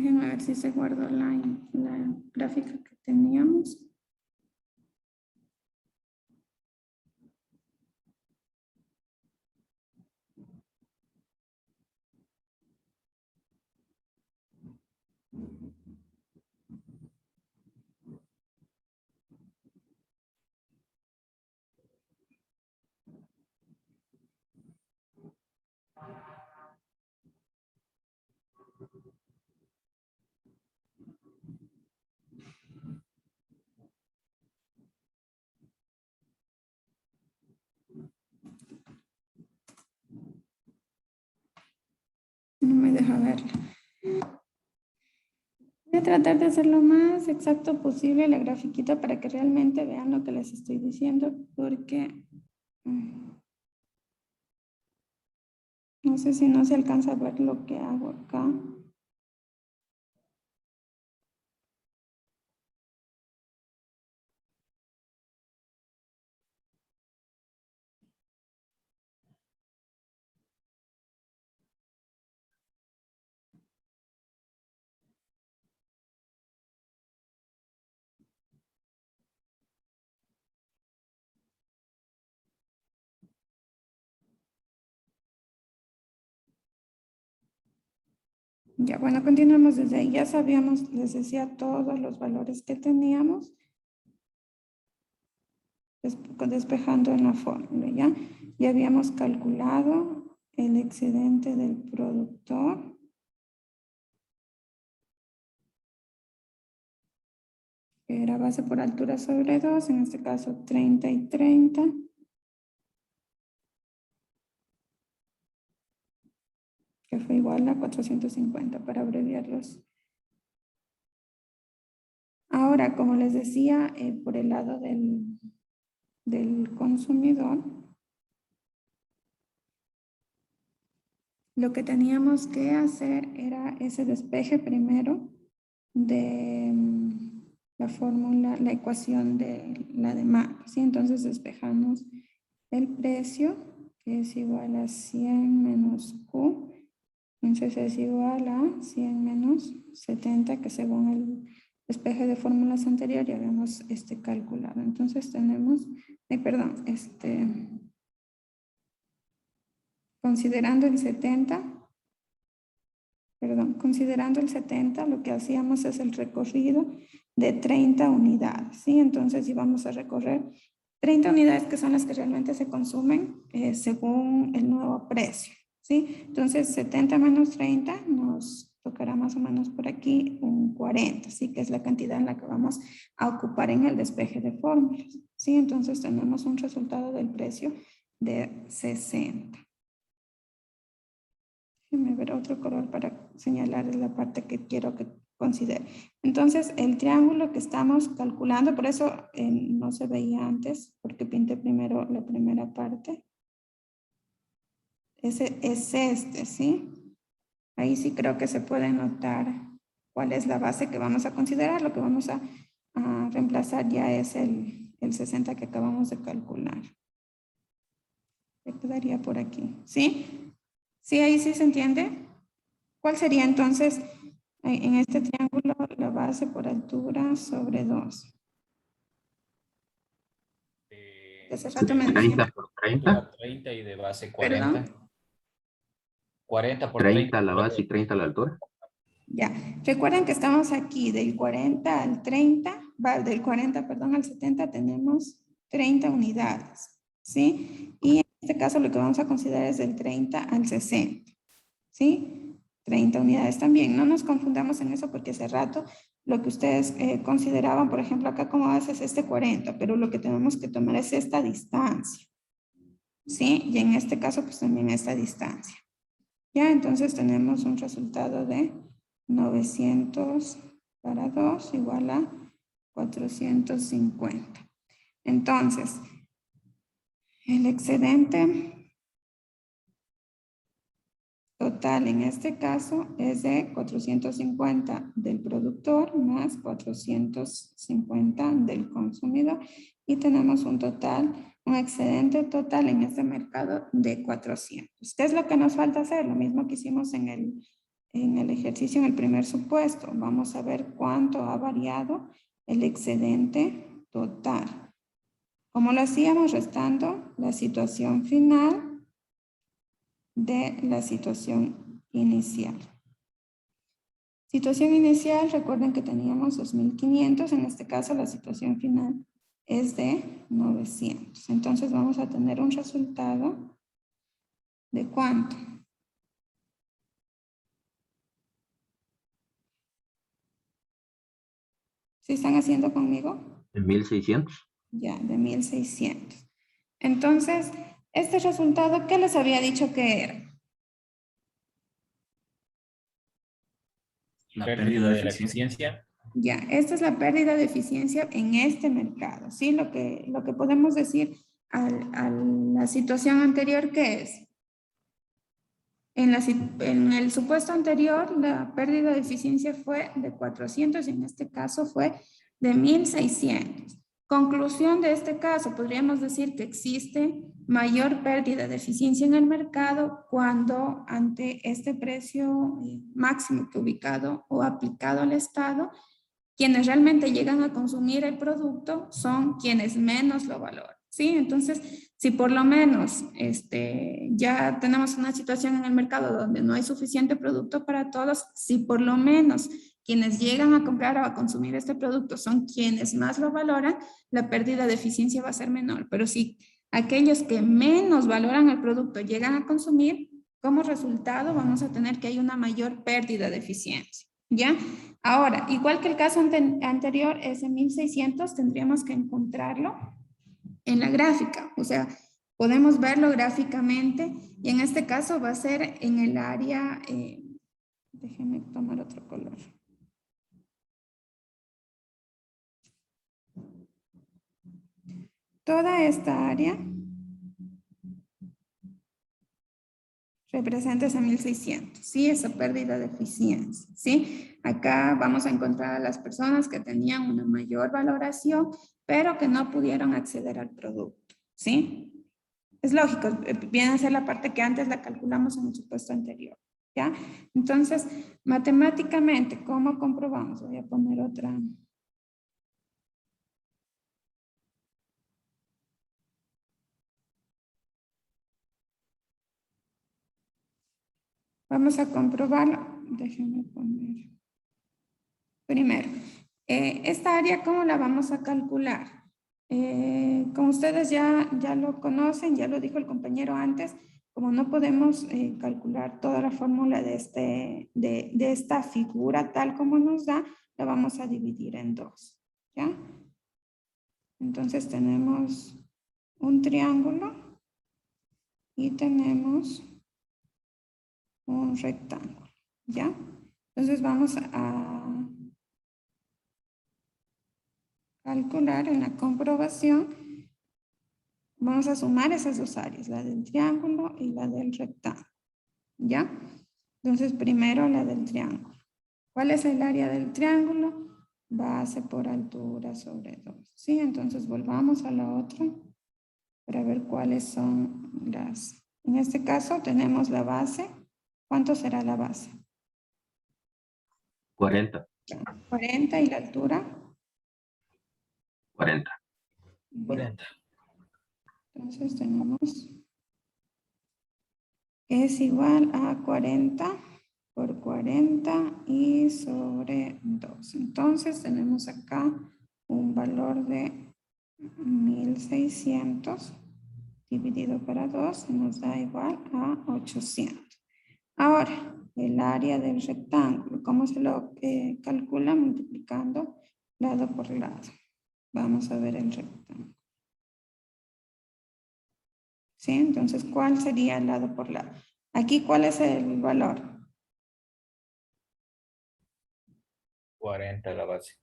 Déjenme ver si se guardó la gráfica que teníamos. No me deja verla. Voy a tratar de hacer lo más exacto posible la grafiquita para que realmente vean lo que les estoy diciendo, porque no sé si no se alcanza a ver lo que hago acá. Ya, bueno, continuamos desde ahí. Ya sabíamos, les decía, todos los valores que teníamos, despejando en la fórmula, ¿ya? Ya habíamos calculado el excedente del productor. Que era base por altura sobre 2, en este caso 30 y 30. Que fue igual a 450 para abreviarlos. Ahora, como les decía, por el lado del consumidor, lo que teníamos que hacer era ese despeje primero de la fórmula, la ecuación de la demanda, ¿sí? Entonces despejamos el precio, que es igual a 100 menos Q, entonces es igual a 100 menos 70, que según el despeje de fórmulas anterior ya habíamos calculado. Entonces tenemos, considerando el 70, lo que hacíamos es el recorrido de 30 unidades, ¿sí? Entonces íbamos a recorrer 30 unidades que son las que realmente se consumen según el nuevo precio, ¿sí? Entonces 70 menos 30 nos tocará más o menos por aquí un 40, ¿sí? Que es la cantidad en la que vamos a ocupar en el despeje de fórmulas, ¿sí? Entonces tenemos un resultado del precio de 60. Déjenme ver otro color para señalar la parte que quiero que considere. Entonces, el triángulo que estamos calculando, por eso no se veía antes, porque pinté primero la primera parte. Ese es este, ¿sí? Ahí sí creo que se puede notar cuál es la base que vamos a considerar. Lo que vamos a reemplazar ya es el 60 que acabamos de calcular. Se quedaría por aquí, ¿sí? ¿Sí? Ahí sí se entiende. ¿Cuál sería entonces en este triángulo la base por altura sobre 2? Hace rato me decía. 30 por 30. 30 y de base 40. Perdón. 40 por 30 30. a la base y 30 a la altura. Ya. Recuerden que estamos aquí del 40 al 30, del 40, perdón, al 70 tenemos 30 unidades, ¿sí? Y en este caso lo que vamos a considerar es del 30 al 60, ¿sí? 30 unidades también. No nos confundamos en eso porque hace rato lo que ustedes consideraban, por ejemplo, acá como base es este 40, pero lo que tenemos que tomar es esta distancia, ¿sí? Y en este caso, pues también esta distancia. Ya, entonces tenemos un resultado de 900 para 2 igual a 450. Entonces, el excedente total en este caso es de 450 del productor más 450 del consumidor y tenemos un excedente total en este mercado de 400. ¿Qué es lo que nos falta hacer? Lo mismo que hicimos en en el ejercicio, en el primer supuesto. Vamos a ver cuánto ha variado el excedente total. ¿Cómo lo hacíamos? Restando la situación final de la situación inicial. Situación inicial, recuerden que teníamos 2.500, en este caso la situación final es de 900. Entonces vamos a tener un resultado de ¿cuánto? ¿Sí están haciendo conmigo? ¿En 1600? Ya, de 1.600. Entonces, este resultado, ¿qué les había dicho que era? La Pérdida de la eficiencia. Ya, esta es la pérdida de eficiencia en este mercado, ¿sí? Lo que podemos decir a la situación anterior, ¿qué es? En el supuesto anterior, la pérdida de eficiencia fue de 400 y en este caso fue de 1.600. Conclusión de este caso, podríamos decir que existe mayor pérdida de eficiencia en el mercado cuando ante este precio máximo que ubicado o aplicado al Estado, quienes realmente llegan a consumir el producto son quienes menos lo valoran, ¿sí? Entonces, si por lo menos ya tenemos una situación en el mercado donde no hay suficiente producto para todos, si por lo menos quienes llegan a comprar o a consumir este producto son quienes más lo valoran, la pérdida de eficiencia va a ser menor. Pero si aquellos que menos valoran el producto llegan a consumir, como resultado vamos a tener que hay una mayor pérdida de eficiencia, ¿ya? Ahora, igual que el caso anterior, ese 1.600 tendríamos que encontrarlo en la gráfica. O sea, podemos verlo gráficamente y en este caso va a ser en el área, déjenme tomar otro color. Toda esta área representa ese 1.600, ¿sí? Esa pérdida de eficiencia, ¿sí? Acá vamos a encontrar a las personas que tenían una mayor valoración, pero que no pudieron acceder al producto, ¿sí? Es lógico, viene a ser la parte que antes la calculamos en el supuesto anterior, ¿ya? Entonces, matemáticamente, ¿cómo comprobamos? Voy a poner otra. Vamos a comprobarlo. Déjenme poner. Primero, esta área, ¿cómo la vamos a calcular? Como ustedes ya lo conocen, ya lo dijo el compañero antes, como no podemos calcular toda la fórmula de esta figura tal como nos da, la vamos a dividir en dos, ¿ya? Entonces tenemos un triángulo y tenemos un rectángulo, ¿ya? Entonces vamos a calcular en la comprobación. Vamos a sumar esas dos áreas, la del triángulo y la del rectángulo, ¿ya? Entonces, primero la del triángulo. ¿Cuál es el área del triángulo? Base por altura sobre 2, ¿sí? Entonces, volvamos a la otra para ver cuáles son las... En este caso, tenemos la base. ¿Cuánto será la base? 40. 40 y la altura. 40. 40. Entonces, tenemos... Es igual a 40 por 40 y sobre 2. Entonces tenemos acá un valor de 1.600 dividido para 2 nos da igual a 800. Ahora, el área del rectángulo, ¿cómo se lo calcula? Multiplicando lado por lado. Vamos a ver el rectángulo. ¿Sí? Entonces, ¿cuál sería el lado por lado? Aquí, ¿cuál es el valor? 40 la base.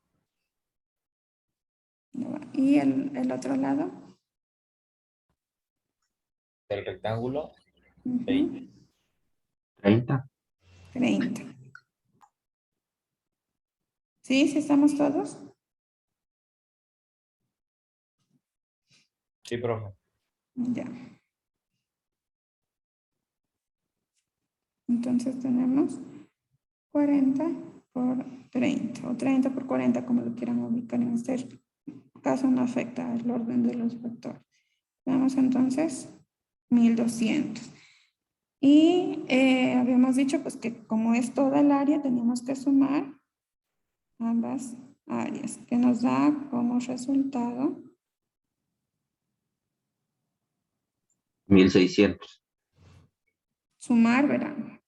¿Y el otro lado? Del rectángulo, Ujú, 20. 30. 30. ¿Sí? ¿Sí estamos todos? Sí, profe. Ya. Entonces tenemos 40 por 30 o 30 por 40, como lo quieran ubicar. En este caso no afecta el orden de los factores. Veamos entonces 1200. Y habíamos dicho pues que como es toda el área, tenemos que sumar ambas áreas, que nos da como resultado 1600. sumar, verán.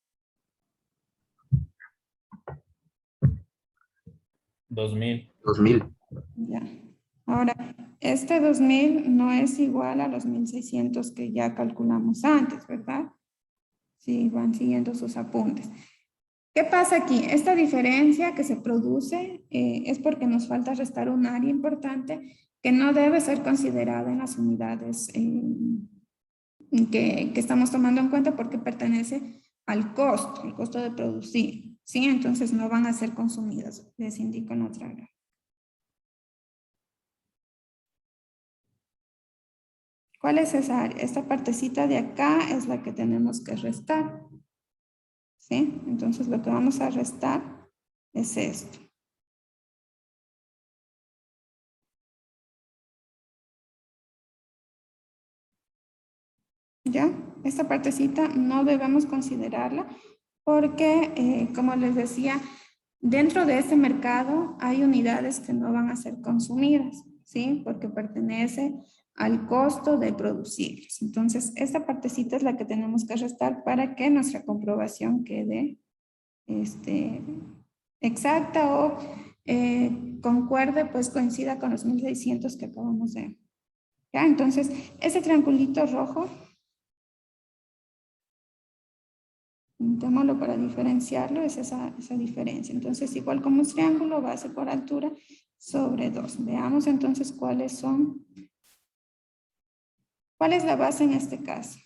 2000. 2000. Ya. Ahora, este 2000 no es igual a los 1600 que ya calculamos antes, ¿verdad? Sí, van siguiendo sus apuntes. ¿Qué pasa aquí? Esta diferencia que se produce es porque nos falta restar un área importante que no debe ser considerada en las unidades que estamos tomando en cuenta porque pertenece al costo de producir, ¿sí? Entonces no van a ser consumidas, les indico en otra gráfica. ¿Cuál es esa área? Esta partecita de acá es la que tenemos que restar, ¿sí? Entonces lo que vamos a restar es esto. ¿Ya? Esta partecita no debemos considerarla porque, como les decía, dentro de este mercado hay unidades que no van a ser consumidas, ¿sí? Porque pertenece al costo de producirlas. Entonces, esta partecita es la que tenemos que restar para que nuestra comprobación quede exacta o concuerde, pues coincida con los 1600 que acabamos de... ¿Ya? Entonces, ese triangulito rojo, pintémoslo para diferenciarlo, es esa diferencia. Entonces, igual como un triángulo, base por altura sobre 2. Veamos entonces cuáles son. ¿Cuál es la base en este caso?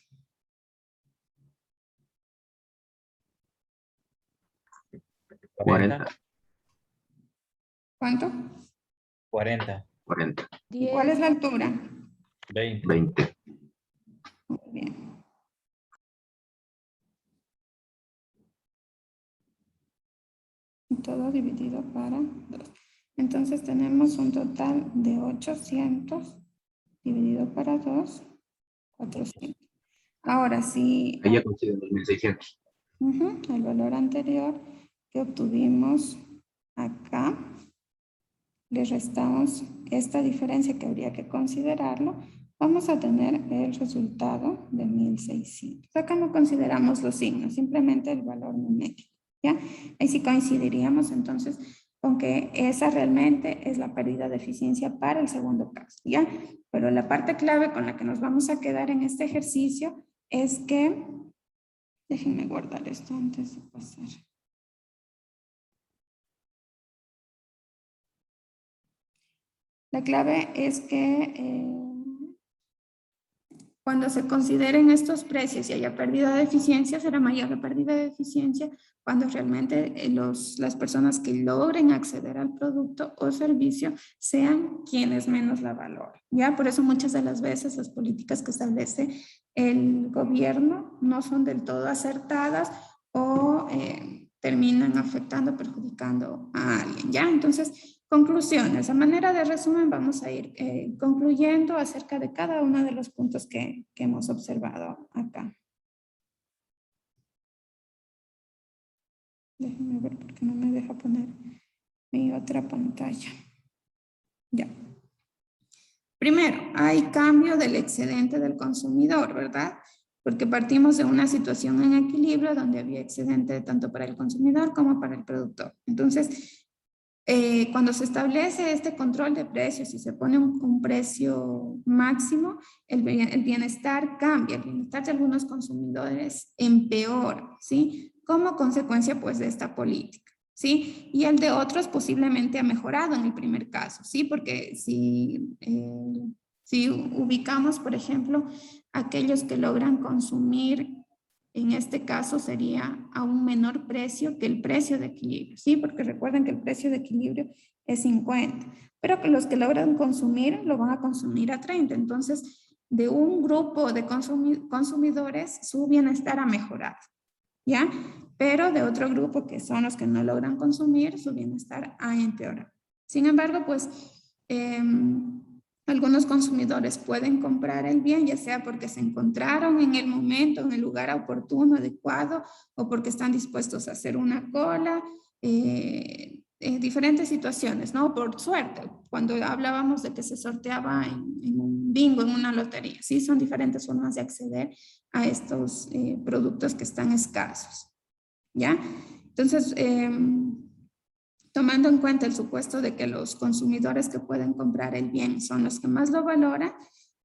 40. ¿Cuánto? 40. 40. ¿Y cuál es la altura? 20. 20. Muy bien. Todo dividido para 2. Entonces tenemos un total de 800 dividido para 2, 400. Ahora sí, Ahí ya consigo los 1600. el valor anterior que obtuvimos acá, le restamos esta diferencia que habría que considerarlo, vamos a tener el resultado de 1600. Acá no consideramos los signos, simplemente el valor numérico, ¿ya? Ahí sí coincidiríamos entonces con que esa realmente es la pérdida de eficiencia para el segundo caso, ¿ya? Pero la parte clave con la que nos vamos a quedar en este ejercicio es que, déjenme guardar esto antes de pasar. La clave es que cuando se consideren estos precios y haya pérdida de eficiencia, será mayor la pérdida de eficiencia cuando realmente las personas que logren acceder al producto o servicio sean quienes menos la valoren. Ya por eso muchas de las veces las políticas que establece el gobierno no son del todo acertadas o terminan afectando, perjudicando a alguien. Ya, entonces, conclusiones. A manera de resumen vamos a ir concluyendo acerca de cada uno de los puntos que hemos observado acá. Déjenme ver porque no me deja poner mi otra pantalla. Ya. Primero, hay cambio del excedente del consumidor, ¿verdad? Porque partimos de una situación en equilibrio donde había excedente tanto para el consumidor como para el productor. Entonces, cuando se establece este control de precios y se pone un precio máximo, el bienestar cambia, el bienestar de algunos consumidores empeora, ¿sí? Como consecuencia, pues, de esta política, ¿sí? Y el de otros posiblemente ha mejorado en el primer caso, ¿sí? Porque si ubicamos, por ejemplo, aquellos que logran consumir, en este caso sería a un menor precio que el precio de equilibrio, ¿sí? Porque recuerden que el precio de equilibrio es 50, pero que los que logran consumir lo van a consumir a 30. Entonces, de un grupo de consumidores, su bienestar ha mejorado, ¿ya? Pero de otro grupo, que son los que no logran consumir, su bienestar ha empeorado. Sin embargo, pues algunos consumidores pueden comprar el bien, ya sea porque se encontraron en el momento, en el lugar oportuno, adecuado, o porque están dispuestos a hacer una cola, diferentes situaciones, ¿no? Por suerte, cuando hablábamos de que se sorteaba en un bingo, en una lotería, ¿sí? Son diferentes formas de acceder a estos productos que están escasos, ¿ya? Entonces, tomando en cuenta el supuesto de que los consumidores que pueden comprar el bien son los que más lo valoran,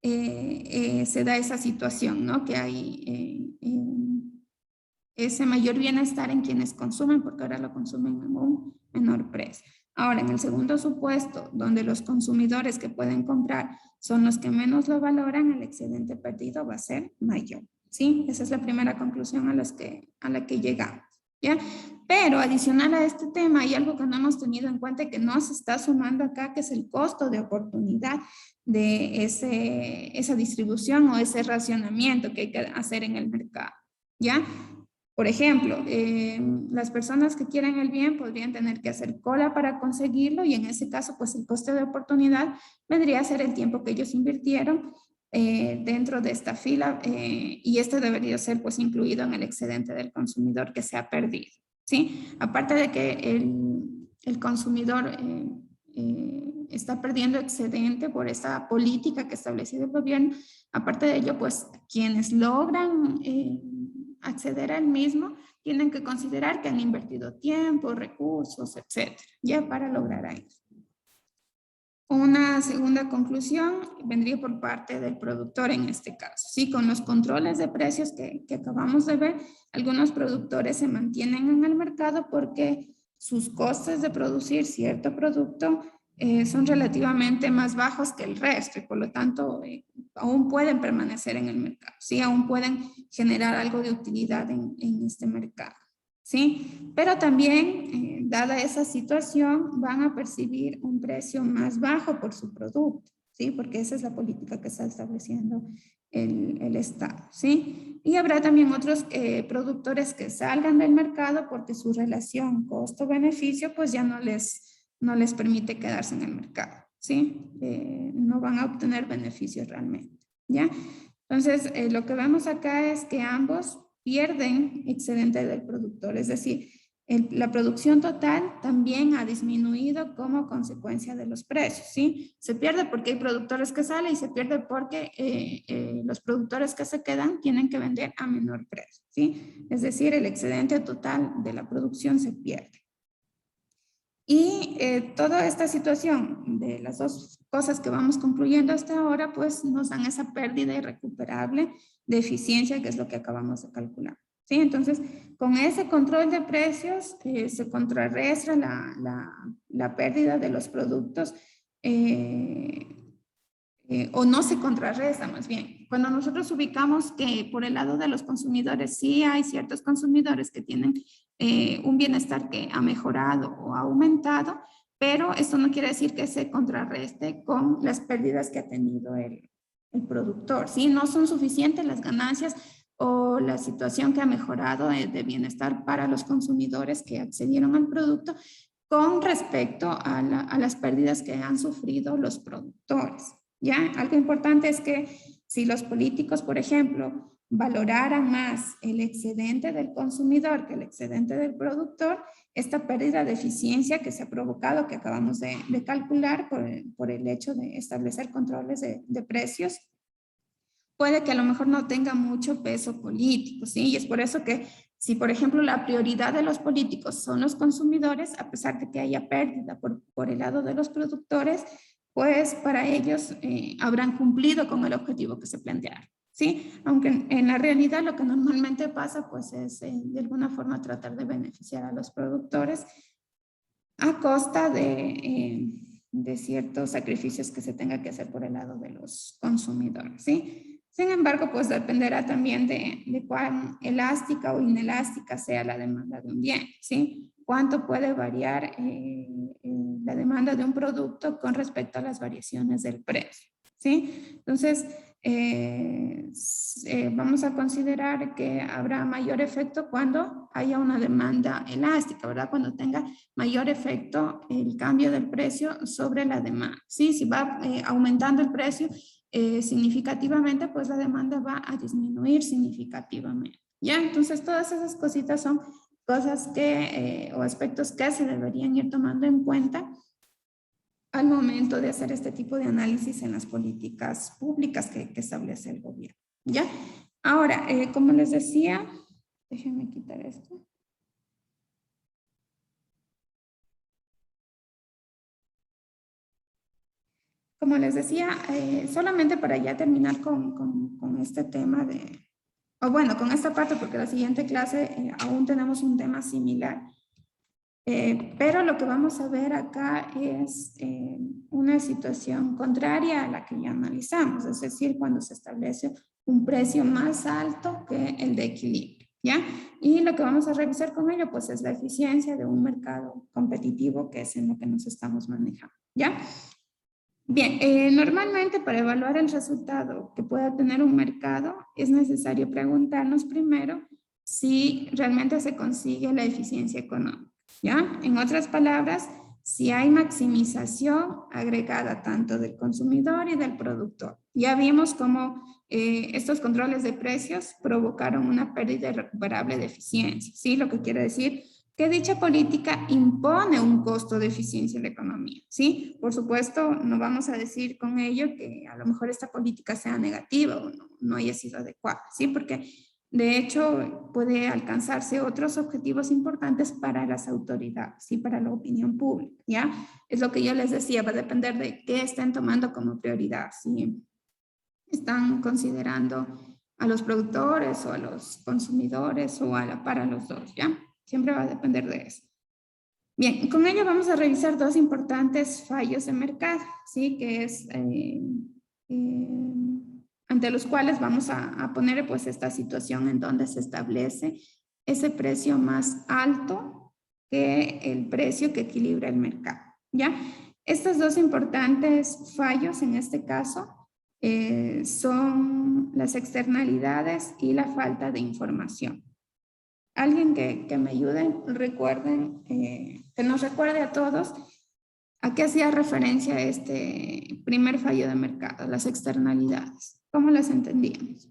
se da esa situación, ¿no? Que hay ese mayor bienestar en quienes consumen, porque ahora lo consumen en un menor precio. Ahora, en el segundo supuesto, donde los consumidores que pueden comprar son los que menos lo valoran, el excedente perdido va a ser mayor, ¿sí? Esa es la primera conclusión a la que llegamos, ¿ya? Pero adicional a este tema, hay algo que no hemos tenido en cuenta y que no se está sumando acá, que es el costo de oportunidad de esa distribución o ese racionamiento que hay que hacer en el mercado, ¿ya? Por ejemplo, las personas que quieren el bien podrían tener que hacer cola para conseguirlo y en ese caso, pues el coste de oportunidad vendría a ser el tiempo que ellos invirtieron dentro de esta fila y este debería ser pues incluido en el excedente del consumidor que se ha perdido, ¿sí? Aparte de que el consumidor está perdiendo excedente por esa política que ha establecido el gobierno, aparte de ello, pues quienes logran acceder al mismo, tienen que considerar que han invertido tiempo, recursos, etcétera, ya para lograr ahí. Una segunda conclusión vendría por parte del productor en este caso. Sí, con los controles de precios que acabamos de ver, algunos productores se mantienen en el mercado porque sus costes de producir cierto producto son relativamente más bajos que el resto y por lo tanto aún pueden permanecer en el mercado, ¿sí? Aún pueden generar algo de utilidad en este mercado, ¿sí? Pero también, dada esa situación, van a percibir un precio más bajo por su producto, ¿sí? Porque esa es la política que está estableciendo el Estado, ¿sí? Y habrá también otros productores que salgan del mercado porque su relación costo-beneficio pues ya no les permite quedarse en el mercado, ¿sí? No van a obtener beneficios realmente, ¿ya? Entonces, lo que vemos acá es que ambos pierden excedente del productor, es decir, la producción total también ha disminuido como consecuencia de los precios, ¿sí? Se pierde porque hay productores que salen y se pierde porque los productores que se quedan tienen que vender a menor precio, ¿sí? Es decir, el excedente total de la producción se pierde. Y toda esta situación de las dos cosas que vamos concluyendo hasta ahora, pues nos dan esa pérdida irrecuperable de eficiencia, que es lo que acabamos de calcular, ¿sí? Entonces, con ese control de precios se contrarresta la pérdida de los productos o no se contrarresta más bien. Cuando nosotros ubicamos que por el lado de los consumidores sí hay ciertos consumidores que tienen un bienestar que ha mejorado o ha aumentado, pero esto no quiere decir que se contrarreste con las pérdidas que ha tenido el productor, ¿sí? No son suficientes las ganancias o la situación que ha mejorado de bienestar para los consumidores que accedieron al producto con respecto a las pérdidas que han sufrido los productores. ¿Ya? Algo importante es que si los políticos, por ejemplo, valoraran más el excedente del consumidor que el excedente del productor, esta pérdida de eficiencia que se ha provocado, que acabamos de calcular por el hecho de establecer controles de precios, puede que a lo mejor no tenga mucho peso político, ¿sí? Y es por eso que si, por ejemplo, la prioridad de los políticos son los consumidores, a pesar de que haya pérdida por el lado de los productores, pues para ellos habrán cumplido con el objetivo que se plantearon, ¿sí? Aunque en la realidad lo que normalmente pasa pues es de alguna forma tratar de beneficiar a los productores a costa de ciertos sacrificios que se tenga que hacer por el lado de los consumidores, ¿sí? Sin embargo, pues dependerá también de cuán elástica o inelástica sea la demanda de un bien, ¿sí? Cuánto puede variar la demanda de un producto con respecto a las variaciones del precio, ¿sí? Entonces, vamos a considerar que habrá mayor efecto cuando haya una demanda elástica, ¿verdad? Cuando tenga mayor efecto el cambio del precio sobre la demanda, ¿sí? Si va aumentando el precio significativamente, pues la demanda va a disminuir significativamente, ¿ya? Entonces, todas esas cositas son cosas que, o aspectos que se deberían ir tomando en cuenta al momento de hacer este tipo de análisis en las políticas públicas que establece el gobierno, ¿ya? Ahora, como les decía, déjenme quitar esto. Como les decía, solamente para ya terminar con este tema de, o bueno, con esta parte, porque la siguiente clase aún tenemos un tema similar. Pero lo que vamos a ver acá es una situación contraria a la que ya analizamos, es decir, cuando se establece un precio más alto que el de equilibrio, ¿ya? Y lo que vamos a revisar con ello, pues, es la eficiencia de un mercado competitivo, que es en lo que nos estamos manejando, ¿ya? Bien, normalmente para evaluar el resultado que pueda tener un mercado, es necesario preguntarnos primero si realmente se consigue la eficiencia económica, ¿ya? En otras palabras, si hay maximización agregada tanto del consumidor y del productor. Ya vimos cómo estos controles de precios provocaron una pérdida irrecuperable de eficiencia, ¿sí? Lo que quiere decir que dicha política impone un costo de eficiencia en la economía, ¿sí? Por supuesto, no vamos a decir con ello que a lo mejor esta política sea negativa o no haya sido adecuada, ¿sí? Porque de hecho puede alcanzarse otros objetivos importantes para las autoridades y para la opinión pública, ¿ya? Es lo que yo les decía, va a depender de qué estén tomando como prioridad, ¿sí? Están considerando a los productores o a los consumidores o para los dos, ¿ya? Siempre va a depender de eso. Bien, con ello vamos a revisar dos importantes fallos de mercado, ¿sí? Que es ante los cuales vamos a poner pues esta situación en donde se establece ese precio más alto que el precio que equilibra el mercado, ¿ya? Estos dos importantes fallos en este caso son las externalidades y la falta de información. Alguien que me ayude, recuerden, que nos recuerde a todos a qué hacía referencia este primer fallo de mercado, las externalidades. ¿Cómo las entendíamos?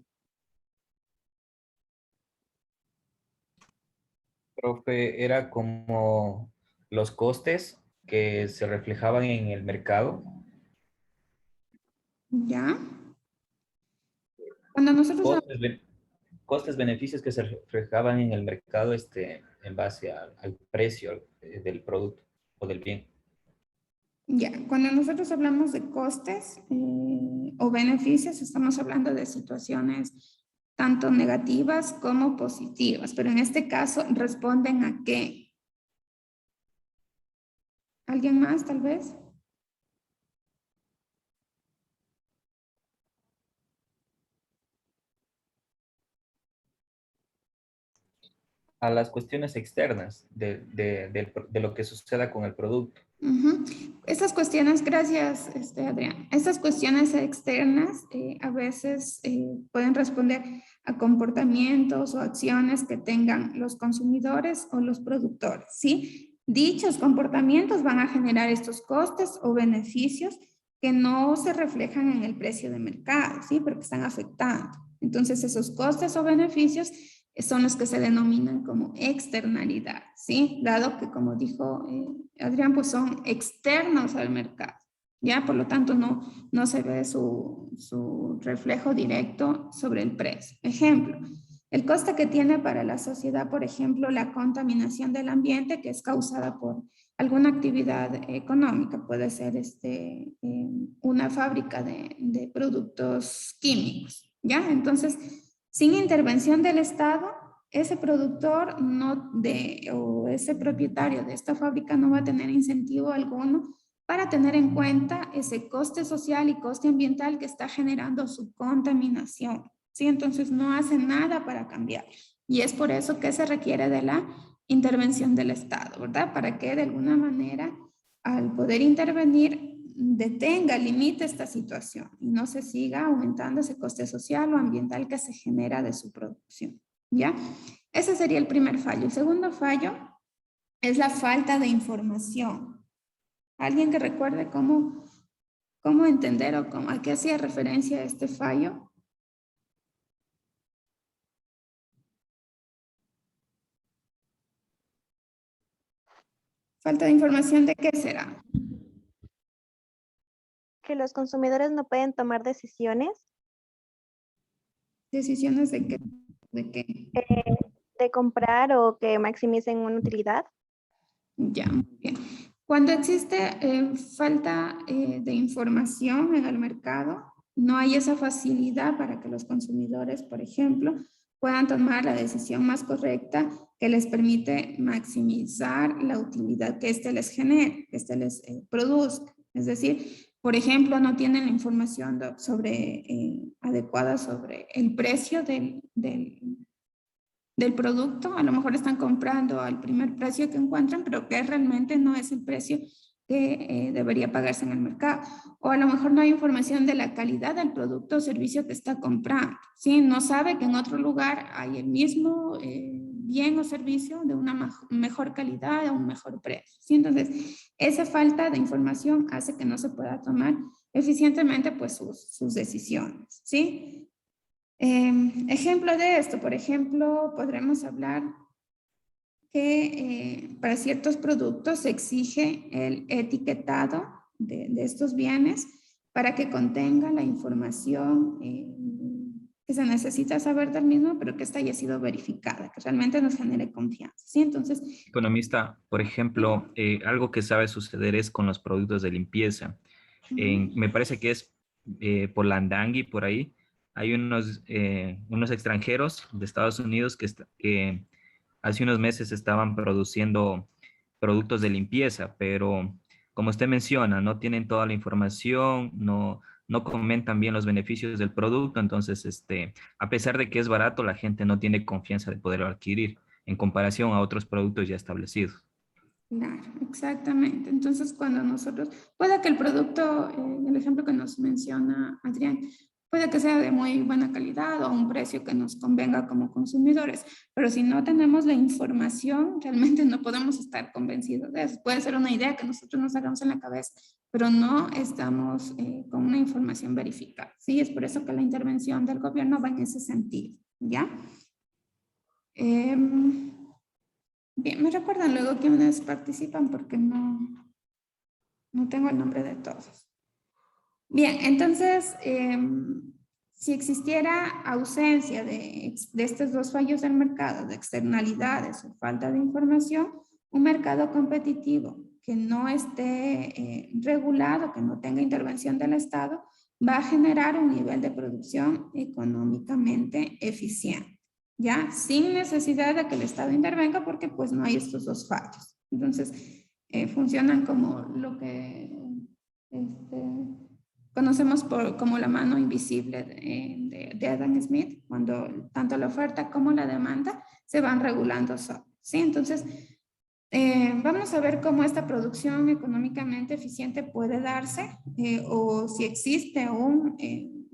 Profe, era como los costes que se reflejaban en el mercado. ¿Ya? Cuando nosotros Costes, beneficios que se reflejaban en el mercado en base al precio del producto o del bien. Ya, cuando nosotros hablamos de costes o beneficios, estamos hablando de situaciones tanto negativas como positivas, pero en este caso responden a qué. ¿Alguien más, tal vez? A las cuestiones externas de lo que suceda con el producto. Estas cuestiones, gracias, Adrián. Estas cuestiones externas a veces pueden responder a comportamientos o acciones que tengan los consumidores o los productores, ¿sí? Dichos comportamientos van a generar estos costes o beneficios que no se reflejan en el precio de mercado, ¿sí? Pero que están afectando. Entonces, esos costes o beneficios son los que se denominan como externalidad, ¿sí? Dado que, como dijo Adrián, pues son externos al mercado, ¿ya? Por lo tanto, no se ve su reflejo directo sobre el precio. Ejemplo, el coste que tiene para la sociedad, por ejemplo, la contaminación del ambiente que es causada por alguna actividad económica, puede ser una fábrica de productos químicos, ¿ya? Entonces, sin intervención del Estado, ese productor o ese propietario de esta fábrica no va a tener incentivo alguno para tener en cuenta ese coste social y coste ambiental que está generando su contaminación, ¿sí? Entonces no hace nada para cambiar. Y es por eso que se requiere de la intervención del Estado, ¿verdad? Para que de alguna manera, al poder intervenir, detenga, limite esta situación y no se siga aumentando ese coste social o ambiental que se genera de su producción, ¿ya? Ese sería el primer fallo. El segundo fallo es la falta de información. ¿Alguien que recuerde cómo entender o a qué hacía referencia este fallo? Falta de información, ¿de qué será? Que los consumidores no pueden tomar decisiones Decisiones de qué. ¿De qué? de comprar o que maximicen una utilidad. Ya, muy bien. Cuando existe falta de información en el mercado, no hay esa facilidad para que los consumidores, por ejemplo, puedan tomar la decisión más correcta que les permite maximizar la utilidad que éste les genere, que éste les produzca. Es decir, por ejemplo, no tienen la información adecuada sobre el precio del producto, a lo mejor están comprando al primer precio que encuentran, pero que realmente no es el precio que debería pagarse en el mercado. O a lo mejor no hay información de la calidad del producto o servicio que está comprando, ¿sí? No sabe que en otro lugar hay el mismo bien o servicio de una mejor calidad, a un mejor precio, ¿sí? Entonces, esa falta de información hace que no se pueda tomar eficientemente pues sus decisiones, ¿sí? Ejemplo de esto, por ejemplo, podremos hablar que para ciertos productos se exige el etiquetado de estos bienes para que contenga la información que se necesita saber del mismo, pero que esta haya sido verificada, que realmente nos genere confianza. ¿Sí? Entonces, Economista, por ejemplo, algo que sabe suceder es con los productos de limpieza. Me parece que es por Landangui, por ahí, hay unos extranjeros de Estados Unidos que hace unos meses estaban produciendo productos de limpieza, pero como usted menciona, no tienen toda la información, no comentan bien los beneficios del producto, entonces, a pesar de que es barato, la gente no tiene confianza de poderlo adquirir en comparación a otros productos ya establecidos. claro, exactamente. Entonces, cuando nosotros, puede que el producto, el ejemplo que nos menciona Adrián, puede que sea de muy buena calidad o a un precio que nos convenga como consumidores, pero si no tenemos la información, realmente no podemos estar convencidos de eso. Puede ser una idea que nosotros nos hagamos en la cabeza, pero no estamos con una información verificada. Sí, es por eso que la intervención del gobierno va en ese sentido, ¿ya? Bien, me recuerdan luego quienes participan porque no tengo el nombre de todos. Bien, entonces, si existiera ausencia de estos dos fallos del mercado, de externalidades o falta de información, un mercado competitivo que no esté regulado, que no tenga intervención del Estado, va a generar un nivel de producción económicamente eficiente, ¿ya? Sin necesidad de que el Estado intervenga porque pues no hay estos dos fallos. Entonces, funcionan como lo que conocemos como la mano invisible de Adam Smith, cuando tanto la oferta como la demanda se van regulando solos, ¿sí? Entonces, vamos a ver cómo esta producción económicamente eficiente puede darse o si existe aún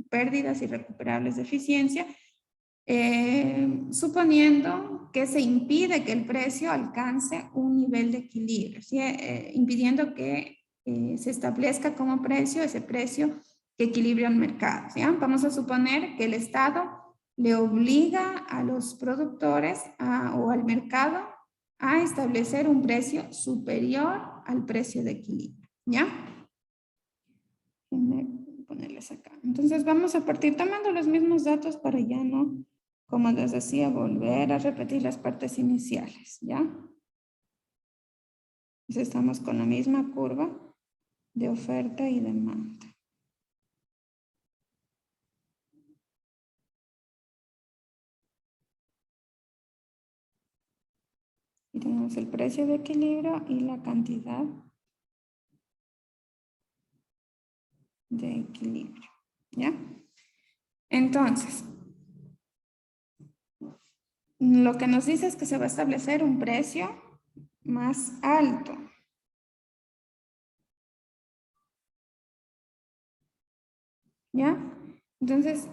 pérdidas irrecuperables de eficiencia, suponiendo que se impide que el precio alcance un nivel de equilibrio, ¿sí? Impidiendo que se establezca como precio ese precio que equilibra el mercado, ¿sí? Vamos a suponer que el Estado le obliga a los productores o al mercado a establecer un precio superior al precio de equilibrio, ¿ya? Ponerles acá. Entonces vamos a partir tomando los mismos datos para ya no, como les decía, volver a repetir las partes iniciales, ¿ya? Entonces estamos con la misma curva de oferta y demanda. Y tenemos el precio de equilibrio y la cantidad de equilibrio, ¿ya? Entonces, lo que nos dice es que se va a establecer un precio más alto. ¿Ya? Entonces,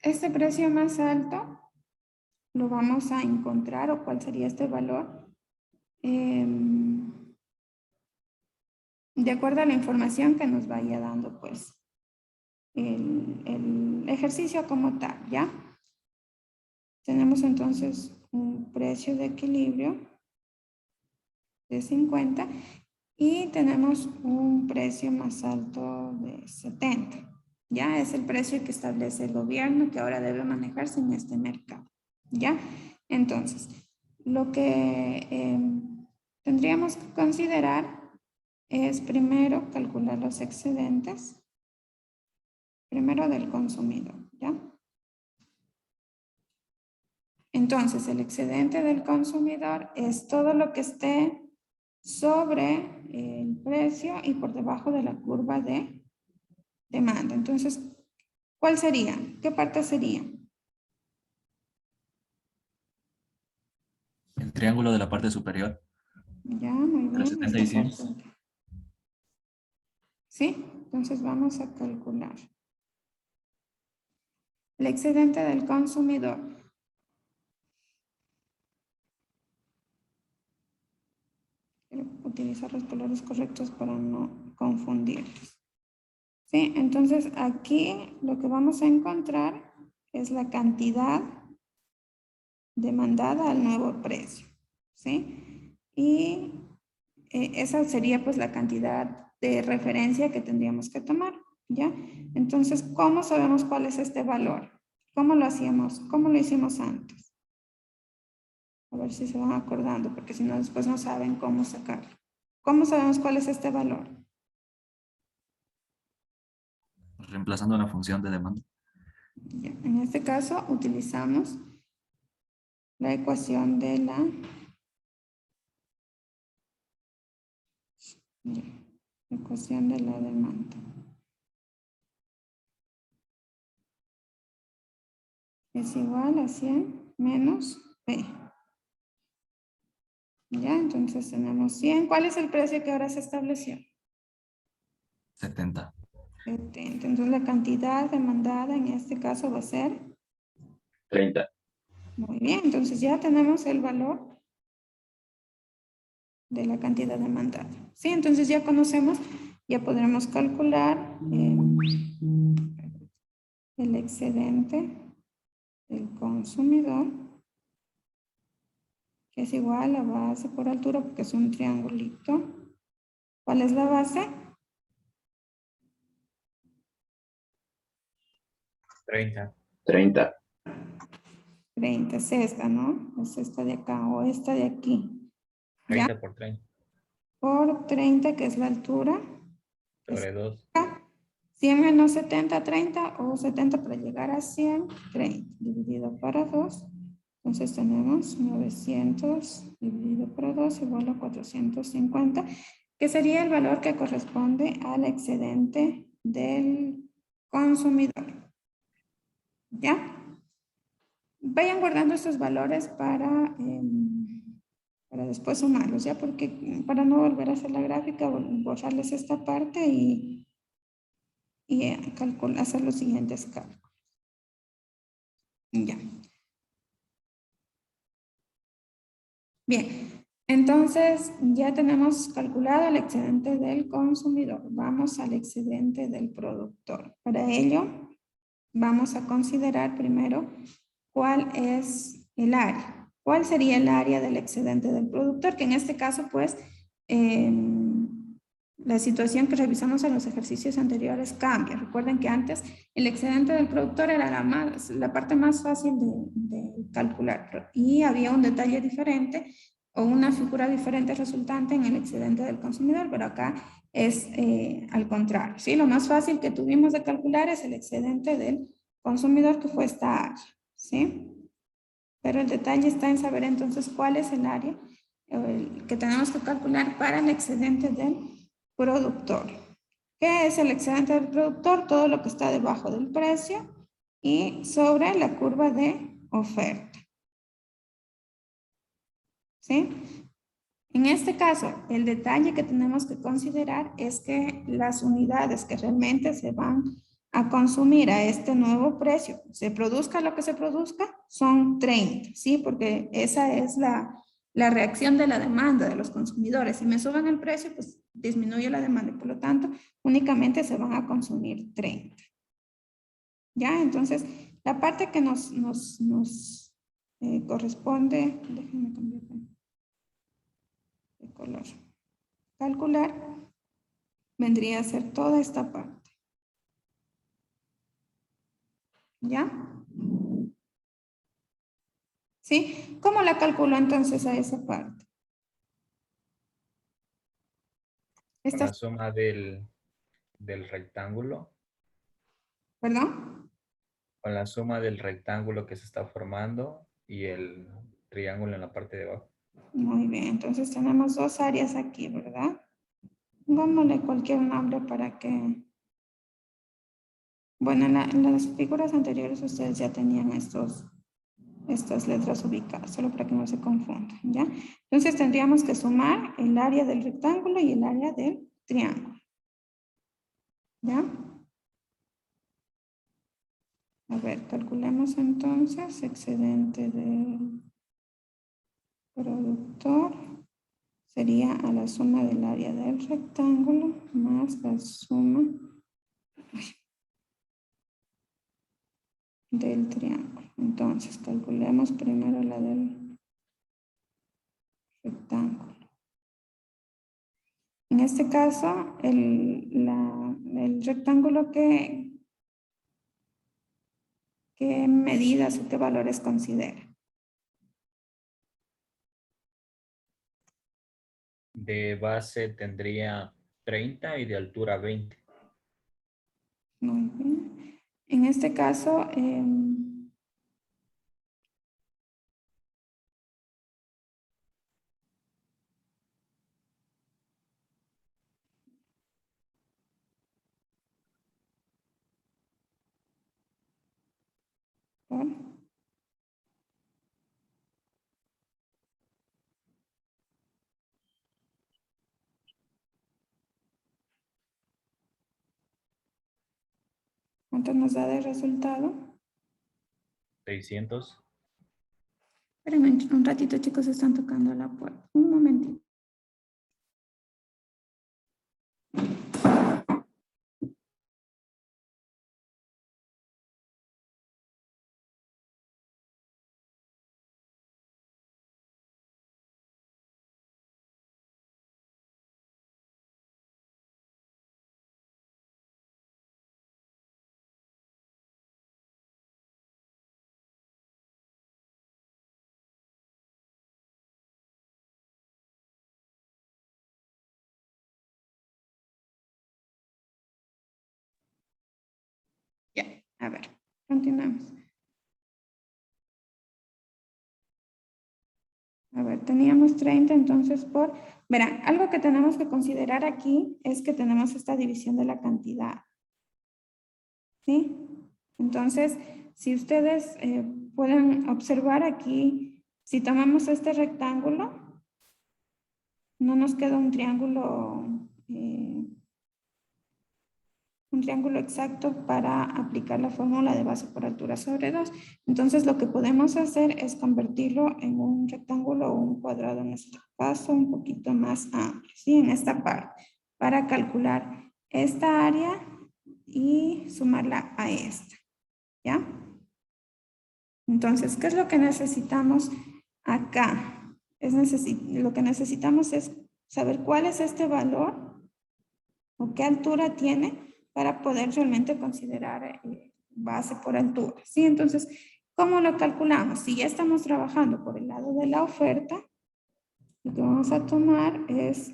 este precio más alto lo vamos a encontrar, o cuál sería este valor, de acuerdo a la información que nos vaya dando, pues, el ejercicio como tal, ¿ya? Tenemos entonces un precio de equilibrio de 50 y tenemos un precio más alto de 70. Ya es el precio que establece el gobierno que ahora debe manejarse en este mercado. ¿Ya? Entonces, lo que tendríamos que considerar es primero calcular los excedentes, primero del consumidor. ¿Ya? Entonces, el excedente del consumidor es todo lo que esté sobre el precio y por debajo de la curva de demanda. Entonces, ¿cuál sería? ¿Qué parte sería? El triángulo de la parte superior. Ya, muy Entre bien. 70 y 100. ¿Sí? Entonces vamos a calcular. El excedente del consumidor. Quiero utilizar los colores correctos para no confundirlos. ¿Sí? Entonces aquí lo que vamos a encontrar es la cantidad demandada al nuevo precio. ¿Sí? Y esa sería pues la cantidad de referencia que tendríamos que tomar, ¿ya? Entonces, ¿cómo sabemos cuál es este valor? ¿Cómo lo hacíamos? ¿Cómo lo hicimos antes? A ver si se van acordando, porque si no, después no saben cómo sacarlo. ¿Cómo sabemos cuál es este valor? Reemplazando la función de demanda. Ya, en este caso, utilizamos la ecuación de la... Ya, ecuación de la demanda. Es igual a 100 menos P. Ya, entonces tenemos 100. ¿Cuál es el precio que ahora se estableció? 70. 70. Entonces la cantidad demandada en este caso va a ser... 30. Muy bien, entonces ya tenemos el valor de la cantidad demandada. Sí, entonces ya conocemos, ya podremos calcular el excedente del consumidor, que es igual a base por altura, porque es un triangulito. ¿Cuál es la base? 30. 30. 30 es esta, ¿no? Es esta de acá o esta de aquí. ¿Ya? 30 por 30. Por 30, que es la altura. Sobre 2. 100 menos 70, 30, o 70 para llegar a 100, 30, dividido para 2. Entonces tenemos 900 dividido por 2 igual a 450, que sería el valor que corresponde al excedente del consumidor. ¿Ya? Vayan guardando estos valores para después sumarlos, ¿ya? Porque para no volver a hacer la gráfica, borrarles esta parte y hacer los siguientes cálculos. Ya. Bien, entonces ya tenemos calculado el excedente del consumidor. Vamos al excedente del productor. Para ello, vamos a considerar primero cuál es el área. ¿Cuál sería el área del excedente del productor? Que en este caso, pues, la situación que revisamos en los ejercicios anteriores cambia. Recuerden que antes el excedente del productor era la parte más fácil de calcular y había un detalle diferente o una figura diferente resultante en el excedente del consumidor, pero acá es al contrario, ¿sí? Lo más fácil que tuvimos de calcular es el excedente del consumidor, que fue esta área, ¿sí? Pero el detalle está en saber entonces cuál es el área que tenemos que calcular para el excedente del productor. ¿Qué es el excedente del productor? Todo lo que está debajo del precio y sobre la curva de oferta. ¿Sí? En este caso, el detalle que tenemos que considerar es que las unidades que realmente se van a consumir a este nuevo precio, se produzca lo que se produzca, son 30, ¿sí? Porque esa es la reacción de la demanda de los consumidores. Si me suben el precio, pues disminuye la demanda y por lo tanto únicamente se van a consumir 30. ¿Ya? Entonces, la parte que nos corresponde, déjenme cambiar de color, calcular, vendría a ser toda esta parte. ¿Ya? ¿Sí? ¿Cómo la calculo entonces a esa parte? Con Esta, la suma del rectángulo, ¿perdón? con la suma del rectángulo que se está formando y el triángulo en la parte de abajo. Muy bien, entonces tenemos dos áreas aquí, ¿verdad? Pongámosle cualquier nombre para que... Bueno, en las figuras anteriores ustedes ya tenían estas letras ubicadas, solo para que no se confundan, ¿ya? Entonces tendríamos que sumar el área del rectángulo y el área del triángulo, ¿ya? A ver, calculemos entonces excedente del productor. Sería a la suma del área del rectángulo más la suma del triángulo. Entonces, calculemos primero la del rectángulo. En este caso, el rectángulo, ¿qué medidas o qué valores considera? De base tendría 30 y de altura 20. Muy bien. En este caso, ¿cuánto nos da de resultado? 600. Espérenme un ratito, chicos, están tocando la puerta. Un momentito. Ya, a ver, continuamos. A ver, teníamos 30, entonces verán, algo que tenemos que considerar aquí es que tenemos esta división de la cantidad. ¿Sí? Entonces, si ustedes pueden observar aquí, si tomamos este rectángulo, no nos queda un triángulo exacto para aplicar la fórmula de base por altura sobre 2. Entonces, lo que podemos hacer es convertirlo en un rectángulo o un cuadrado, en este caso, un poquito más amplio, ¿sí? En esta parte, para calcular esta área y sumarla a esta, ¿ya? Entonces, ¿qué es lo que necesitamos acá? Lo que necesitamos es saber cuál es este valor o qué altura tiene para poder realmente considerar base por altura, ¿sí? Entonces, ¿cómo lo calculamos? Si ya estamos trabajando por el lado de la oferta, lo que vamos a tomar es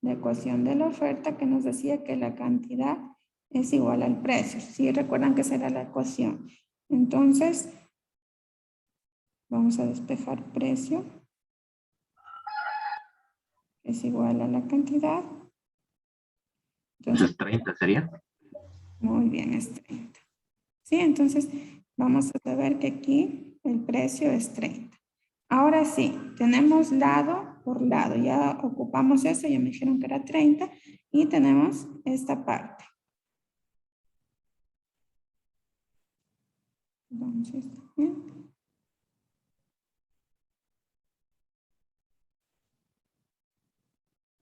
la ecuación de la oferta que nos decía que la cantidad es igual al precio. ¿Sí? Recuerdan que esa era la ecuación. Entonces, vamos a despejar precio. Es igual a la cantidad. Entonces 30 sería. Muy bien, es 30. ¿Sí? Entonces, vamos a saber que aquí el precio es 30. Ahora sí, tenemos lado por lado. Ya ocupamos eso, ya me dijeron que era 30. Y tenemos esta parte. Entonces, ¿bien?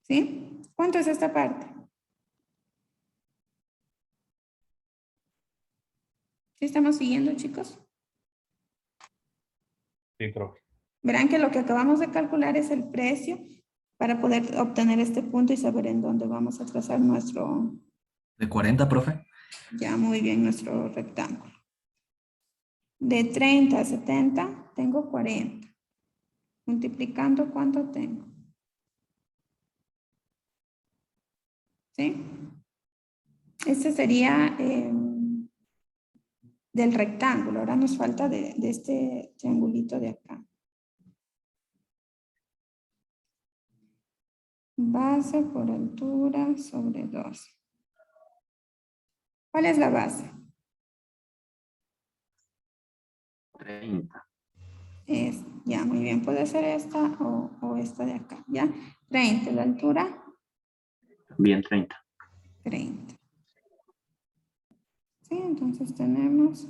¿Sí? ¿Cuánto es esta parte? ¿Sí estamos siguiendo, chicos? Sí, profe. Verán que lo que acabamos de calcular es el precio para poder obtener este punto y saber en dónde vamos a trazar nuestro, ¿De 40, profe? ya muy bien, nuestro rectángulo. De 30 a 70 tengo 40. Multiplicando, ¿cuánto tengo? ¿Sí? Este sería del rectángulo. Ahora nos falta de este triangulito de acá. Base por altura sobre 2. ¿Cuál es la base? 30. Es, ya, muy bien. Puede ser esta o esta de acá, ¿ya? 30. La altura, Bien, 30. 30. Sí, entonces tenemos,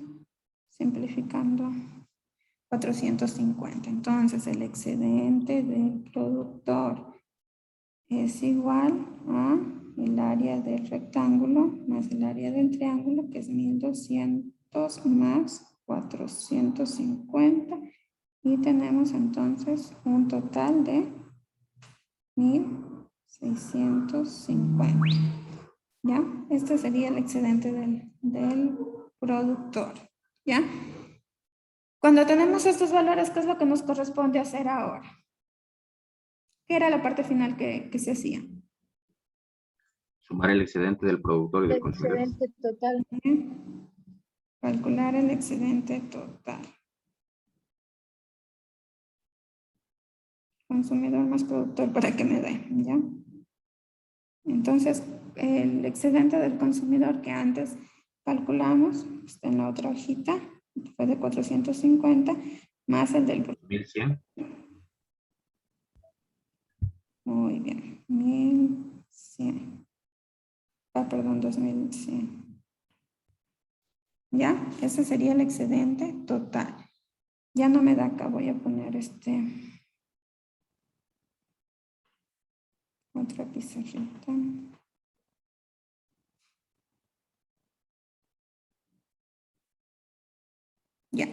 simplificando, 450. Entonces, el excedente del productor es igual a el área del rectángulo más el área del triángulo, que es 1200 más 450. Y tenemos entonces un total de 1650. ¿Ya? Este sería el excedente del productor. ¿Ya? Cuando tenemos estos valores, ¿qué es lo que nos corresponde hacer ahora? ¿Qué era la parte final que se hacía? Sumar el excedente del productor y del consumidor. Excedente total. Calcular el excedente total. Consumidor más productor para que me dé, ¿ya? Entonces, el excedente del consumidor que antes calculamos, está en la otra hojita, fue de 450, más el del... 1100. Muy bien, 1100. Ah, perdón, 2100. ¿Ya? Ese sería el excedente total. Ya no me da acá, voy a poner otra pizarrita. Ya.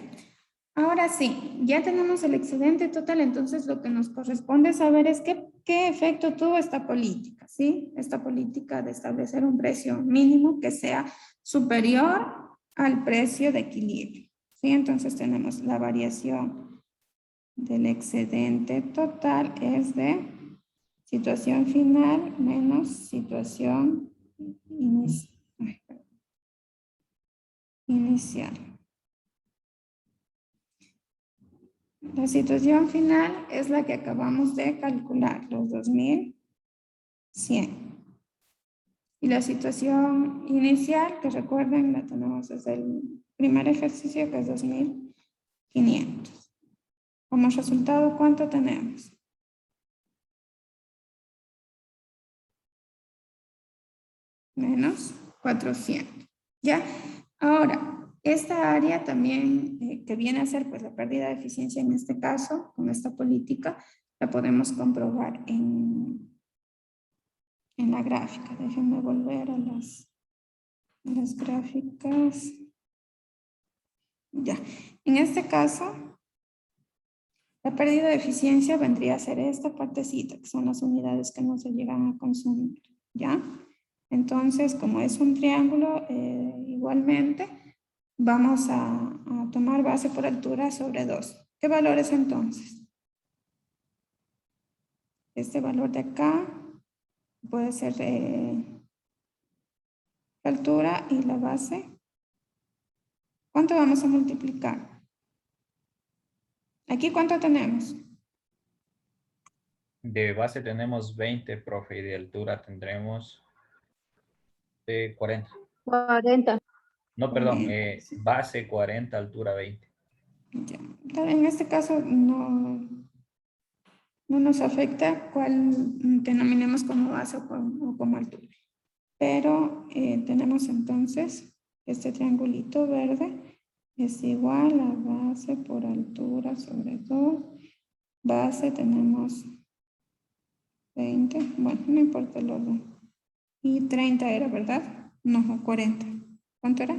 Ahora sí, ya tenemos el excedente total, entonces lo que nos corresponde saber es qué efecto tuvo esta política, ¿sí? Esta política de establecer un precio mínimo que sea superior al precio de equilibrio, ¿sí? Entonces tenemos la variación del excedente total es de situación final menos situación inicial. La situación final es la que acabamos de calcular, los 2100. Y la situación inicial, que recuerden, la tenemos desde el primer ejercicio, que es 2500. Como resultado, ¿cuánto tenemos? Menos 400. ¿Ya? Ahora, esta área también que viene a ser pues la pérdida de eficiencia en este caso, con esta política, la podemos comprobar en la gráfica. Déjenme volver a las gráficas. Ya. En este caso, la pérdida de eficiencia vendría a ser esta partecita, que son las unidades que no se llegan a consumir. ¿Ya? Entonces, como es un triángulo, igualmente, vamos a tomar base por altura sobre 2. ¿Qué valor es entonces? Este valor de acá puede ser la altura y la base. ¿Cuánto vamos a multiplicar? Aquí, ¿cuánto tenemos? De base tenemos 20, profe, y de altura tendremos 40. 40. No, perdón, 40. base 40, altura 20. Ya. En este caso no No nos afecta cuál denominemos como base o como altura. Pero tenemos entonces este triangulito verde es igual a base por altura sobre 2. Base tenemos 20. Bueno, no importa el orden. Y 30 era, ¿verdad? No, 40. ¿Cuánto era?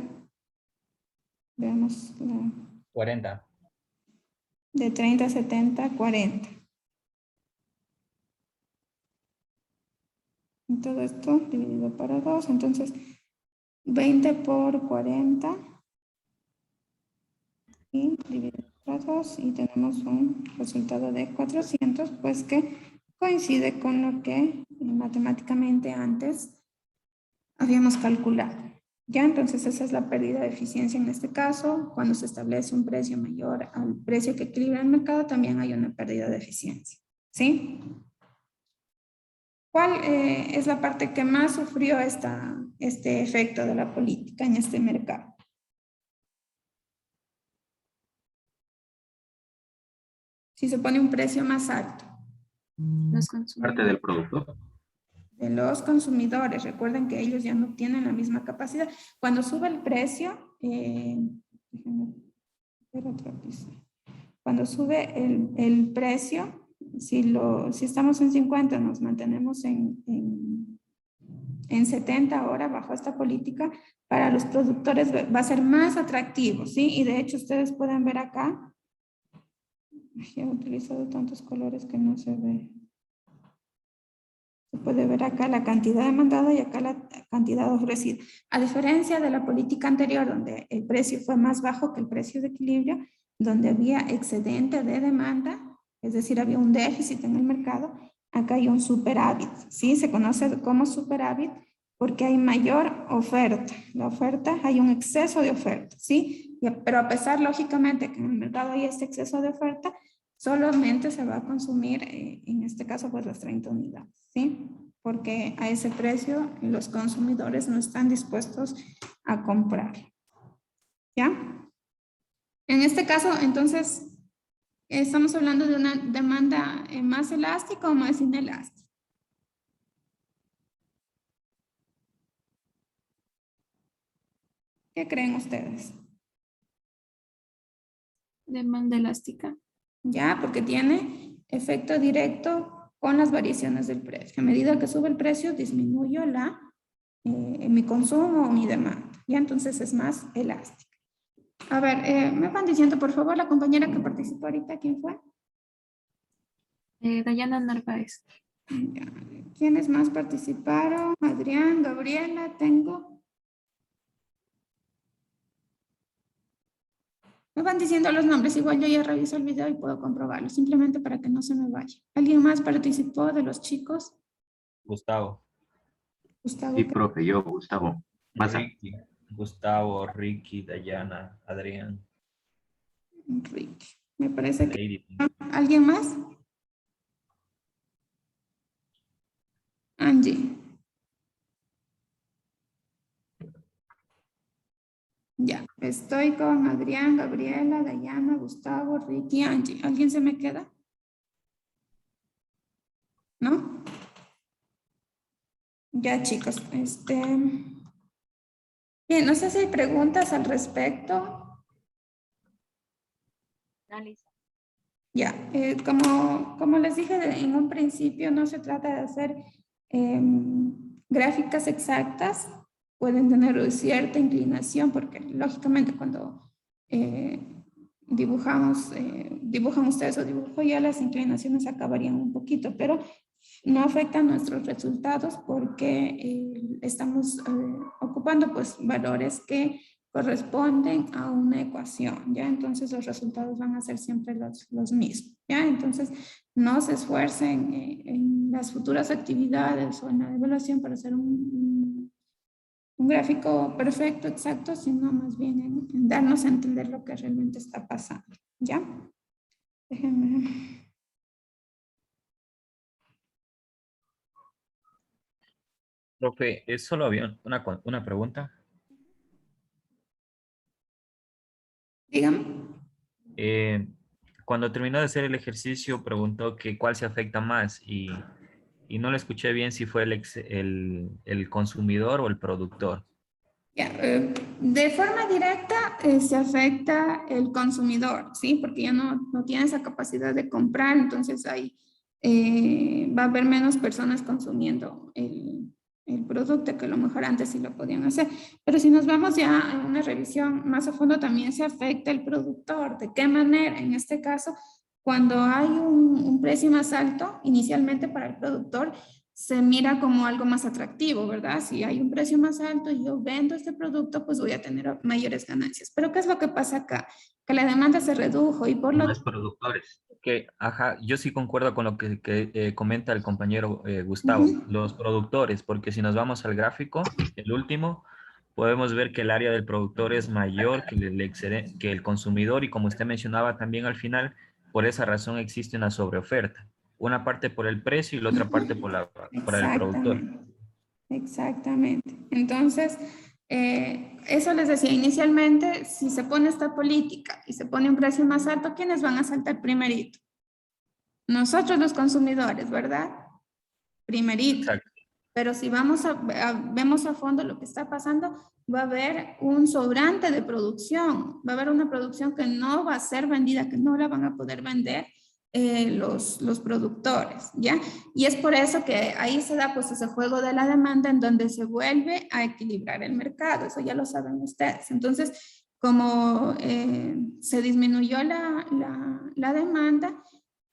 Veamos la... 40. De 30 a 70, 40. Y todo esto dividido para 2. Entonces, 20 por 40. Y dividido por 2. Y tenemos un resultado de 400, pues que coincide con lo que matemáticamente antes habíamos calculado. Ya, entonces esa es la pérdida de eficiencia en este caso. Cuando se establece un precio mayor al precio que equilibra el mercado, también hay una pérdida de eficiencia. ¿Sí? ¿Cuál es la parte que más sufrió este efecto de la política en este mercado? Si se pone un precio más alto. Los Parte consumidores. del productor. De los consumidores. Recuerden que ellos ya no tienen la misma capacidad. Cuando sube el precio, déjenme ver otro piso. Cuando sube el precio, si estamos en 50, nos mantenemos en 70 ahora bajo esta política, para los productores va a ser más atractivo, ¿sí? Y de hecho ustedes pueden ver acá, ya he utilizado tantos colores que no se ve. Se puede ver acá la cantidad demandada y acá la cantidad ofrecida. A diferencia de la política anterior, donde el precio fue más bajo que el precio de equilibrio, donde había excedente de demanda, es decir, había un déficit en el mercado, acá hay un superávit, ¿sí? Se conoce como superávit porque hay mayor oferta. La oferta, hay un exceso de oferta, ¿sí? Pero a pesar, lógicamente, que en el mercado hay este exceso de oferta, solamente se va a consumir, en este caso, pues las 30 unidades, ¿sí? Porque a ese precio los consumidores no están dispuestos a comprar. ¿Ya? En este caso, entonces, estamos hablando de una demanda más elástica o más inelástica. ¿Qué creen ustedes? Demanda elástica. Ya, porque tiene efecto directo con las variaciones del precio. A medida que sube el precio, disminuyo mi consumo o mi demanda. Ya, entonces es más elástica. A ver, me van diciendo, por favor, la compañera que participó ahorita, ¿quién fue? Dayana Narváez. Ya. ¿Quiénes más participaron? Adrián, Gabriela, tengo. Me van diciendo los nombres, igual yo ya reviso el video y puedo comprobarlo, simplemente para que no se me vaya. ¿Alguien más participó de los chicos? Gustavo. Gustavo. Sí, profe, yo, Gustavo. Maza. Ricky. Gustavo, Ricky, Dayana, Adrián, Enrique. Me parece que... Lady. ¿Alguien más? Angie. Ya, estoy con Adrián, Gabriela, Dayana, Gustavo, Ricky, Angie. ¿Alguien se me queda? ¿No? Ya, chicos, bien, no sé si hay preguntas al respecto. Ya, como les dije en un principio, no se trata de hacer gráficas exactas. Pueden tener cierta inclinación porque lógicamente cuando dibujan ustedes o dibujo yo, las inclinaciones acabarían un poquito, pero no afectan nuestros resultados porque estamos ocupando pues valores que corresponden a una ecuación, ¿ya? Entonces los resultados van a ser siempre los mismos, ¿ya? Entonces no se esfuercen en las futuras actividades o en la evaluación para hacer un gráfico perfecto, exacto, sino más bien en darnos a entender lo que realmente está pasando, ¿ya? Déjenme... Profe, solo había una pregunta. Dígame. Eh, cuando terminó de hacer el ejercicio preguntó que cuál se afecta más y no le escuché bien si fue el consumidor o el productor. Ya, de forma directa se afecta el consumidor, ¿sí? Porque ya no tiene esa capacidad de comprar, entonces ahí va a haber menos personas consumiendo el producto que a lo mejor antes sí lo podían hacer. Pero si nos vamos ya en una revisión más a fondo, también se afecta el productor. ¿De qué manera? En este caso, cuando hay un precio más alto, inicialmente para el productor, se mira como algo más atractivo, ¿verdad? Si hay un precio más alto y yo vendo este producto, pues voy a tener mayores ganancias. Pero ¿qué es lo que pasa acá? Que la demanda se redujo y por lo Más productores. Que, ajá, yo sí concuerdo con lo que comenta el compañero Gustavo, Ujú. los productores, porque si nos vamos al gráfico, el último, podemos ver que el área del productor es mayor que el consumidor y como usted mencionaba también al final, por esa razón existe una sobreoferta. Una parte por el precio y la otra parte por el productor. Exactamente, exactamente. Entonces, eso les decía inicialmente, si se pone esta política y se pone un precio más alto, ¿quiénes van a saltar primerito? Nosotros los consumidores, ¿verdad? Primerito. Exacto. Pero si vemos a fondo lo que está pasando, va a haber un sobrante de producción, va a haber una producción que no va a ser vendida, que no la van a poder vender los productores, ¿ya? Y es por eso que ahí se da pues ese juego de la demanda en donde se vuelve a equilibrar el mercado, eso ya lo saben ustedes. Entonces, como se disminuyó la demanda,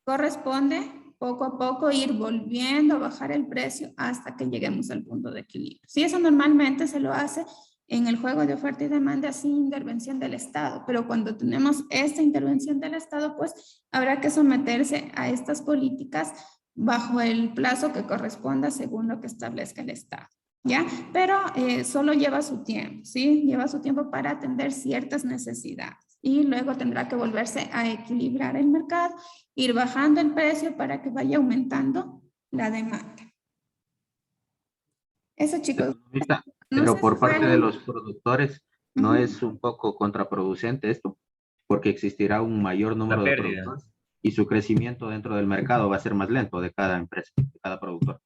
corresponde poco a poco ir volviendo a bajar el precio hasta que lleguemos al punto de equilibrio. Si eso normalmente se lo hace en el juego de oferta y demanda sin intervención del Estado, pero cuando tenemos esta intervención del Estado, pues habrá que someterse a estas políticas bajo el plazo que corresponda según lo que establezca el Estado. ¿Ya? Pero solo lleva su tiempo, ¿sí? Lleva su tiempo para atender ciertas necesidades y luego tendrá que volverse a equilibrar el mercado, ir bajando el precio para que vaya aumentando la demanda. Eso, chicos. Economista, No pero sé si por fue parte de algo. los productores, ¿no Ujú. es un poco contraproducente esto? Porque existirá un mayor La número de pérdida. productores y su crecimiento dentro del mercado va a ser más lento de cada empresa, de cada productor.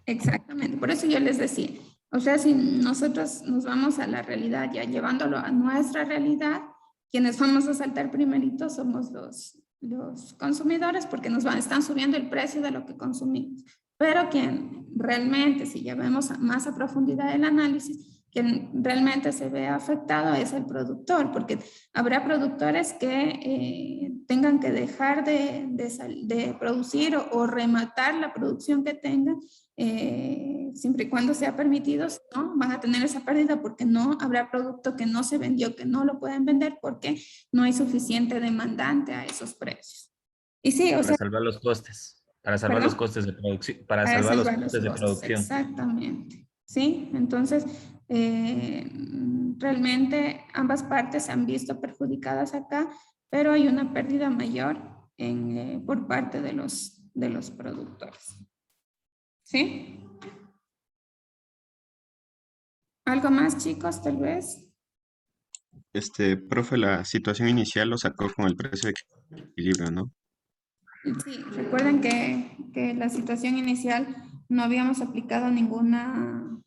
Exactamente, por eso yo les decía, o sea, si nosotros nos vamos a la realidad, ya llevándolo a nuestra realidad, quienes vamos a saltar primerito somos los consumidores porque están subiendo el precio de lo que consumimos. Pero quien realmente, si ya vemos más a profundidad el análisis, quien realmente se ve afectado es el productor, porque habrá productores que tengan que dejar de producir o rematar la producción que tengan siempre y cuando sea permitido, ¿no? Van a tener esa pérdida porque no habrá producto que no se vendió, que no lo pueden vender porque no hay suficiente demandante a esos precios. Y sí, o Para sea, salvar los costes, para salvar los perdón, costes de producción, para para salvar los salvar los costes de costos, producción. exactamente. ¿Sí? Entonces, realmente ambas partes se han visto perjudicadas acá, pero hay una pérdida mayor por parte de los productores. ¿Sí? ¿Algo más, chicos, tal vez? Profe, la situación inicial lo sacó con el precio de equilibrio, ¿no? Sí, recuerden que la situación inicial no habíamos aplicado ninguna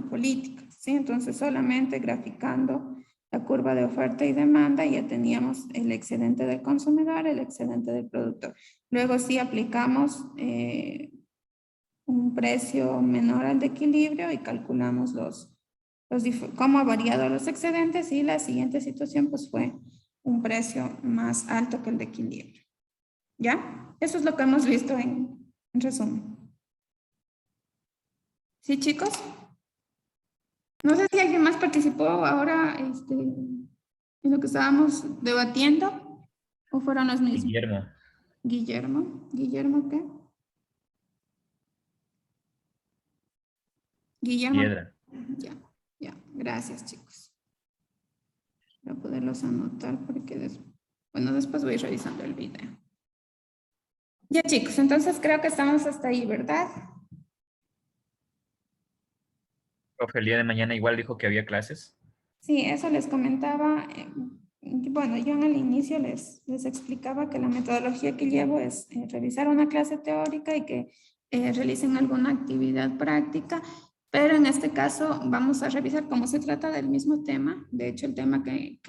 política, ¿sí? Entonces solamente graficando la curva de oferta y demanda ya teníamos el excedente del consumidor, el excedente del productor. Luego sí aplicamos un precio menor al de equilibrio y calculamos cómo ha variado los excedentes y la siguiente situación pues fue un precio más alto que el de equilibrio. ¿Ya? Eso es lo que hemos visto en resumen. ¿Sí, chicos? No sé si alguien más participó ahora en lo que estábamos debatiendo o fueron los mismos. Guillermo, Guillermo. ¿Guillermo qué? Guillermo. Piedra. Ya, ya. Gracias, chicos. Voy a poderlos anotar porque después voy revisando el video. Ya, chicos, entonces creo que estamos hasta ahí, ¿verdad? Profe, el día de mañana igual dijo que había clases. Sí, eso les comentaba. bueno, yo en el inicio les explicaba que la metodología que llevo es revisar una clase teórica y que realicen alguna actividad práctica, pero en este caso vamos a revisar cómo se trata del mismo tema. De hecho, el tema que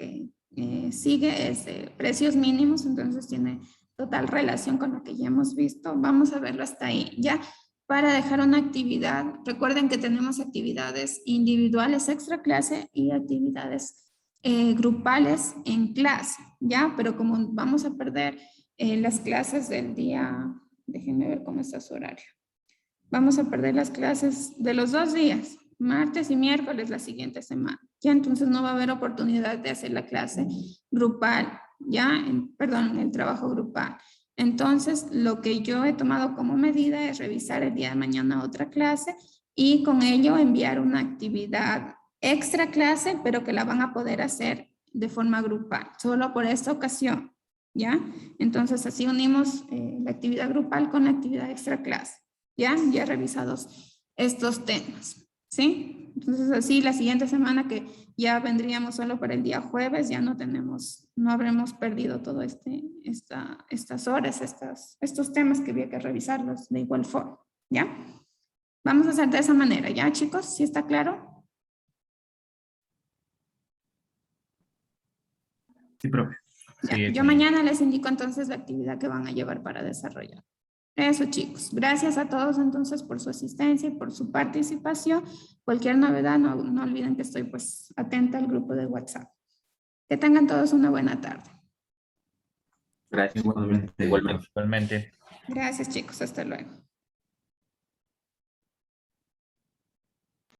sigue es precios mínimos, entonces tiene total relación con lo que ya hemos visto. Vamos a verlo hasta ahí, ¿ya? Para dejar una actividad, recuerden que tenemos actividades individuales extra clase y actividades grupales en clase, ¿ya? Pero como vamos a perder las clases del día, déjenme ver cómo está su horario. Vamos a perder las clases de los 2 días, martes y miércoles la siguiente semana. Ya entonces no va a haber oportunidad de hacer la clase grupal, ya, perdón, el trabajo grupal. Entonces, lo que yo he tomado como medida es revisar el día de mañana otra clase y con ello enviar una actividad extra clase, pero que la van a poder hacer de forma grupal, solo por esta ocasión, ¿ya? Entonces, así unimos la actividad grupal con la actividad extra clase, ¿ya? Ya revisados estos temas, ¿sí? Entonces, así la siguiente semana que ya vendríamos solo para el día jueves, ya no habremos perdido todo estas horas, estos temas que había que revisarlos de igual forma, ¿ya? Vamos a hacer de esa manera, ¿ya, chicos? ¿Sí está claro? Sí, profe. Ya, Sí, yo mañana les indico entonces la actividad que van a llevar para desarrollar. Eso, chicos. Gracias a todos entonces por su asistencia y por su participación. Cualquier novedad, no olviden que estoy pues atenta al grupo de WhatsApp. Que tengan todos una buena tarde. Gracias. Igualmente. Igualmente. Igualmente. Gracias, chicos. Hasta luego.